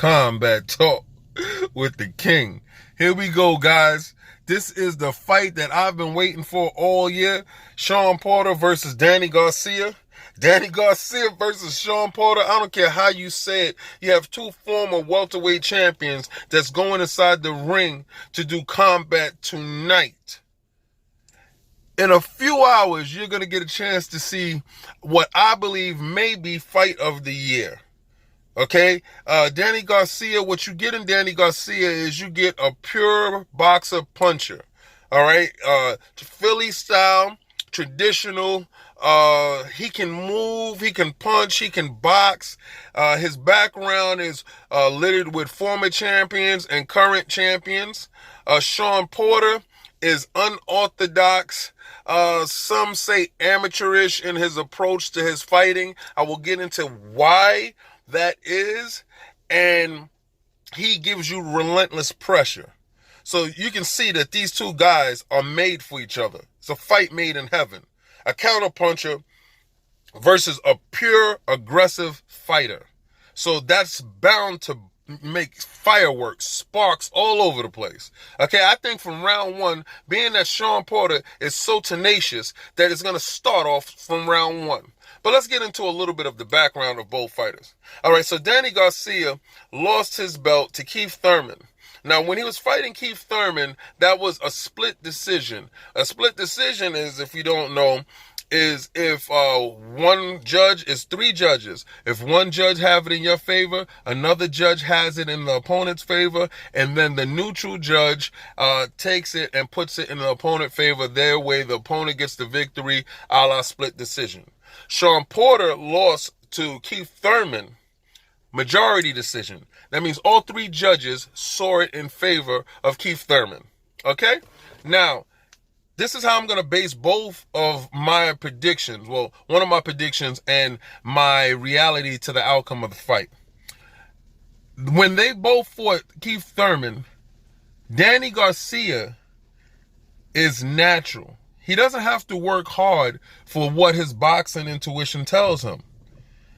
Combat Talk with the King. Here we go, guys. This is the fight that I've been waiting for all year. Shawn Porter versus Danny Garcia. Danny Garcia versus Shawn Porter. I don't care how you say it. You have two former welterweight champions that's going inside the ring to do combat tonight. In a few hours, you're going to get a chance to see what I believe may be fight of the year. Okay? Danny Garcia, what you get in Danny Garcia is you get a pure boxer puncher. All right? Philly style, traditional. He can move, he can punch, he can box. His background is littered with former champions and current champions. Shawn Porter is unorthodox. Some say amateurish in his approach to his fighting. I will get into why that is, and he gives you relentless pressure. So you can see that these two guys are made for each other. It's a fight made in heaven. A counterpuncher versus a pure aggressive fighter. So that's bound to make fireworks, sparks all over the place. Okay, I think from round one, being that Shawn Porter is so tenacious that it's going to start off from round one. But let's get into a little bit of the background of both fighters. All right, so Danny Garcia lost his belt to Keith Thurman. Now, when he was fighting Keith Thurman, that was a split decision. A split decision is, if you don't know, is if one judge is three judges. If one judge have it in your favor, another judge has it in the opponent's favor, and then the neutral judge takes it and puts it in the opponent's favor. Their way, the opponent gets the victory, a la split decision. Shawn Porter lost to Keith Thurman, majority decision. That means all three judges saw it in favor of Keith Thurman. Okay? Now, this is how I'm going to base both of my predictions. Well, one of my predictions and my reality to the outcome of the fight. When they both fought Keith Thurman, Danny Garcia is natural. He doesn't have to work hard for what his boxing intuition tells him.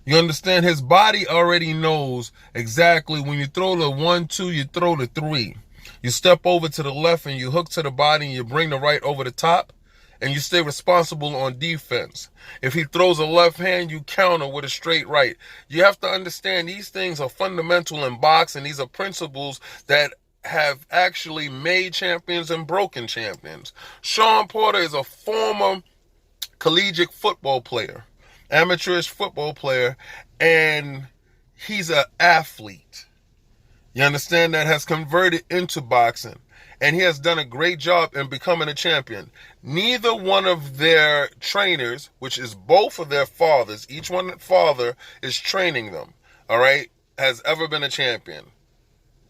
You understand? His body already knows exactly when you throw the 1-2, you throw the 3. You step over to the left and you hook to the body and you bring the right over the top and you stay responsible on defense. If he throws a left hand, you counter with a straight right. You have to understand these things are fundamental in boxing. These are principles that have actually made champions and broken champions. Shawn Porter is a former collegiate football player, amateurish football player, and he's an athlete. You understand, that has converted into boxing, and he has done a great job in becoming a champion. Neither one of their trainers, which is both of their fathers, each one father is training them, all right, has ever been a champion.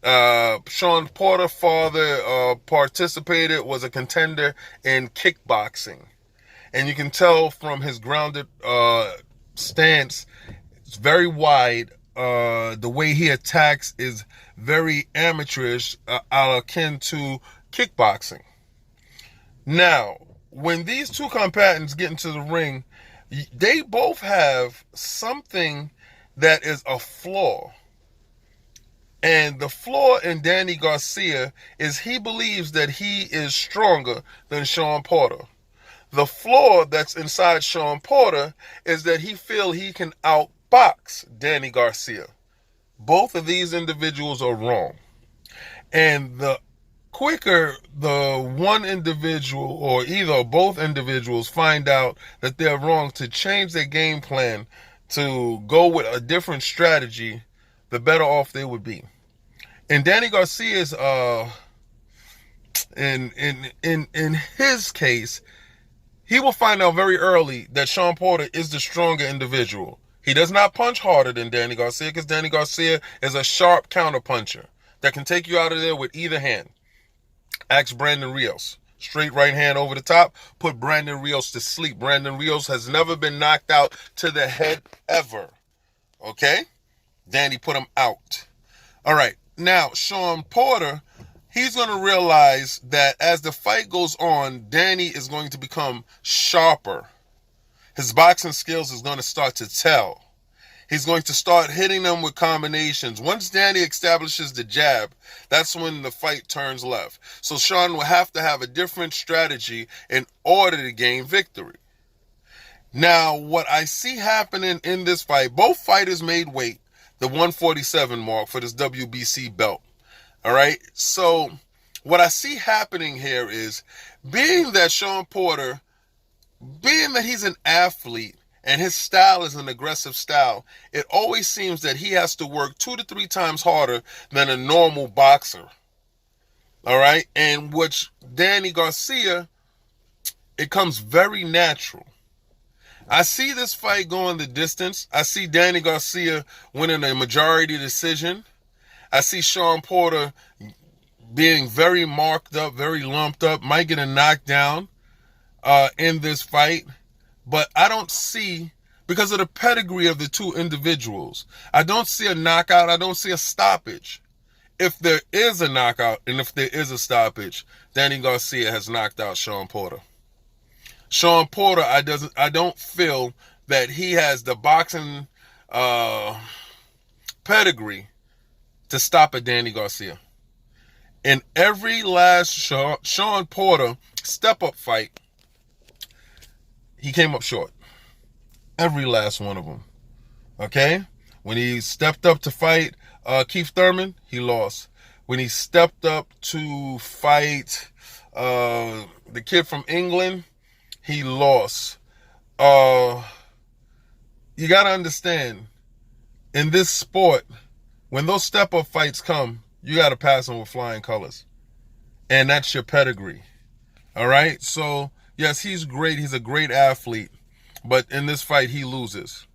Shawn Porter's father participated, was a contender in kickboxing. And you can tell from his grounded stance, it's very wide. The way he attacks is very amateurish, akin to kickboxing. Now, when these two combatants get into the ring, they both have something that is a flaw. And the flaw in Danny Garcia is he believes that he is stronger than Shawn Porter. The flaw that's inside Shawn Porter is that he feels he can outbox Danny Garcia. Both of these individuals are wrong. And the quicker the one individual or either or both individuals find out that they're wrong to change their game plan to go with a different strategy, the better off they would be. In Danny Garcia's in his case, he will find out very early that Shawn Porter is the stronger individual. He does not punch harder than Danny Garcia because Danny Garcia is a sharp counterpuncher that can take you out of there with either hand. Ask Brandon Rios. Straight right hand over the top, put Brandon Rios to sleep. Brandon Rios has never been knocked out to the head ever. Okay? Danny put him out. All right. Now, Shawn Porter, he's going to realize that as the fight goes on, Danny is going to become sharper. His boxing skills is going to start to tell. He's going to start hitting them with combinations. Once Danny establishes the jab, that's when the fight turns left. So Sean will have to have a different strategy in order to gain victory. Now, what I see happening in this fight, both fighters made weight, the 147 mark for this WBC belt. All right? So what I see happening here is, being that Sean Porter, being that he's an athlete, and his style is an aggressive style, it always seems that he has to work 2 to 3 times harder than a normal boxer. All right? And which Danny Garcia, it comes very natural. I see this fight going the distance. I see Danny Garcia winning a majority decision. I see Sean Porter being very marked up, very lumped up, might get a knockdown in this fight. But I don't see, because of the pedigree of the two individuals, I don't see a knockout. I don't see a stoppage. If there is a knockout and if there is a stoppage, Danny Garcia has knocked out Sean Porter. Sean Porter, I don't feel that he has the boxing pedigree to stop at Danny Garcia. In every last Sean Porter step-up fight, he came up short. Every last one of them. Okay? When he stepped up to fight Keith Thurman, he lost. When he stepped up to fight the kid from England, he lost. You got to understand, in this sport, when those step-up fights come, you got to pass them with flying colors. And that's your pedigree. All right? So, yes, he's great. He's a great athlete. But in this fight, he loses.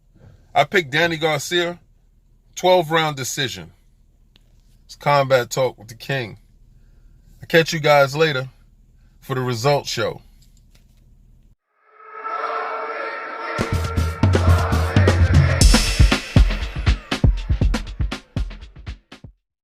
I picked Danny Garcia, 12-round decision. It's Combat Talk with the King. I'll catch you guys later for the results show.